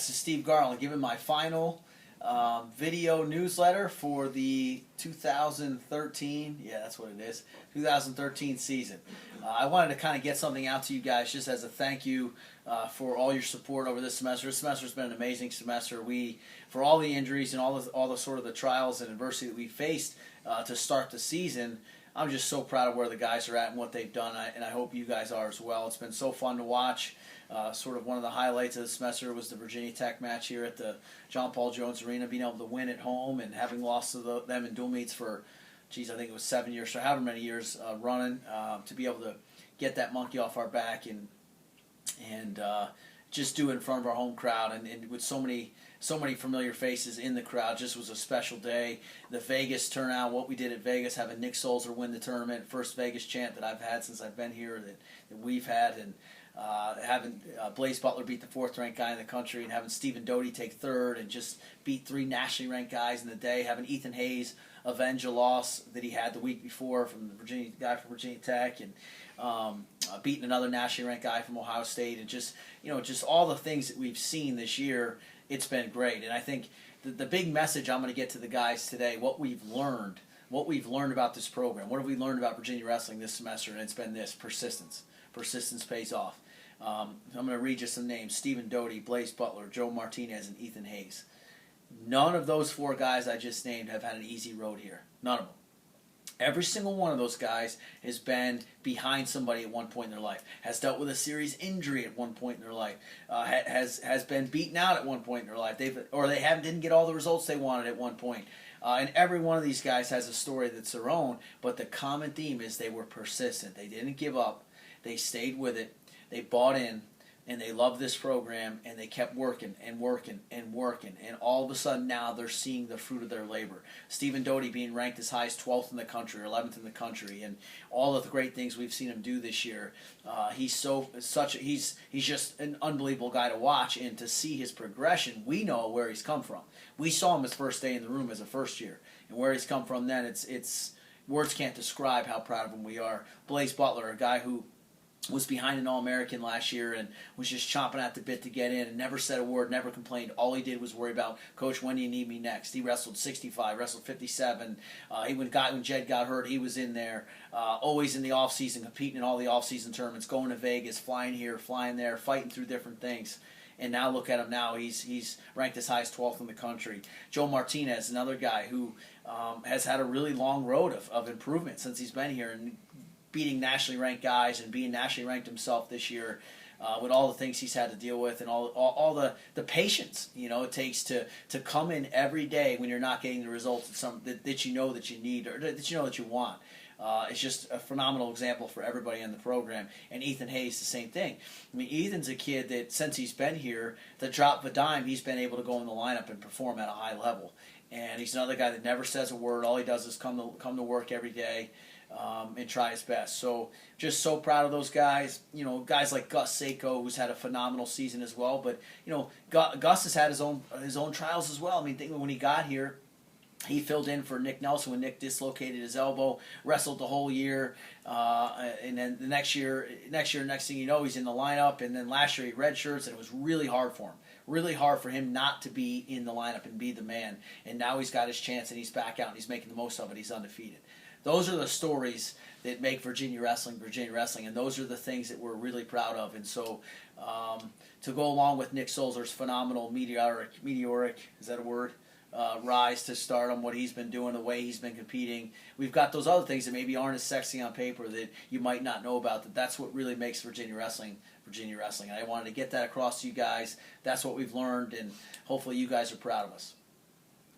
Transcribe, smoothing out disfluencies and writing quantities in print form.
This is Steve Garland giving my final video newsletter for the 2013, yeah, that's what it is, 2013 season. I wanted to kind of get something out to you guys just as a thank you for all your support over this semester. This semester's been an amazing semester. For all the injuries and all the sort of the trials and adversity that we faced to start the season, I'm just so proud of where the guys are at and what they've done, and I hope you guys are as well. It's been so fun to watch. Sort of one of the highlights of the semester was the Virginia Tech match here at the John Paul Jones Arena, being able to win at home and having lost to them in dual meets for, I think it was 7 years, or however many years running, to be able to get that monkey off our back and just do it in front of our home crowd and with so many familiar faces in the crowd. Just was a special day. The Vegas turnout, what we did at Vegas, having Nick Solzer win the tournament, first Vegas chant that I've had since I've been here that we've had, and having Blaze Butler beat the fourth-ranked guy in the country, and having Stephen Doty take third and just beat three nationally ranked guys in the day, having Ethan Hayes avenge a loss that he had the week before from the guy from Virginia Tech, and beating another nationally ranked guy from Ohio State, and just all the things that we've seen this year. It's been great, and I think the big message I'm going to get to the guys today, what we've learned about this program, what have we learned about Virginia wrestling this semester, and it's been this: persistence. Persistence pays off. I'm going to read you some names: Stephen Doty, Blaze Butler, Joe Martinez, and Ethan Hayes. None of those four guys I just named have had an easy road here. None of them. Every single one of those guys has been behind somebody at one point in their life, has dealt with a serious injury at one point in their life, has been beaten out at one point in their life, didn't get all the results they wanted at one point. And every one of these guys has a story that's their own, but the common theme is they were persistent. They didn't give up. They stayed with it. They bought in, and they loved this program, and they kept working and working and working. And all of a sudden now they're seeing the fruit of their labor. Stephen Doty being ranked as high as 12th in the country or 11th in the country, and all of the great things we've seen him do this year. He's just an unbelievable guy to watch, and to see his progression. We know where he's come from. We saw him his first day in the room as a first year, and where he's come from then, it's words can't describe how proud of him we are. Blaze Butler, a guy who was behind an All-American last year and was just chomping at the bit to get in and never said a word, never complained. All he did was worry about, Coach, when do you need me next? He wrestled 65, wrestled 57. When Jed got hurt, he was in there, always in the off-season, competing in all the off-season tournaments, going to Vegas, flying here, flying there, fighting through different things. And now look at him now. He's ranked as high as 12th in the country. Joe Martinez, another guy who has had a really long road of improvement since he's been here, and beating nationally ranked guys and being nationally ranked himself this year, with all the things he's had to deal with and all the patience it takes to come in every day when you're not getting the results that you know that you need, or that you know that you want. It's just a phenomenal example for everybody in the program. And Ethan Hayes, the same thing. I mean, Ethan's a kid that since he's been here, the drop of a dime, he's been able to go in the lineup and perform at a high level. And he's another guy that never says a word. All he does is come to work every day. And try his best. So just so proud of those guys. Guys like Gus Seiko, who's had a phenomenal season as well. But Gus has had his own trials as well. I mean, when he got here, he filled in for Nick Nelson when Nick dislocated his elbow, wrestled the whole year, and then the next thing you know, he's in the lineup. And then last year he redshirts, and it was really hard for him. Really hard for him not to be in the lineup and be the man. And now he's got his chance, and he's back out, and he's making the most of it. He's undefeated. Those are the stories that make Virginia wrestling, and those are the things that we're really proud of. And so to go along with Nick Solzer's phenomenal meteoric, is that a word? Rise to stardom, what he's been doing, the way he's been competing. We've got those other things that maybe aren't as sexy on paper that you might not know about. That's what really makes Virginia wrestling. And I wanted to get that across to you guys. That's what we've learned, and hopefully you guys are proud of us.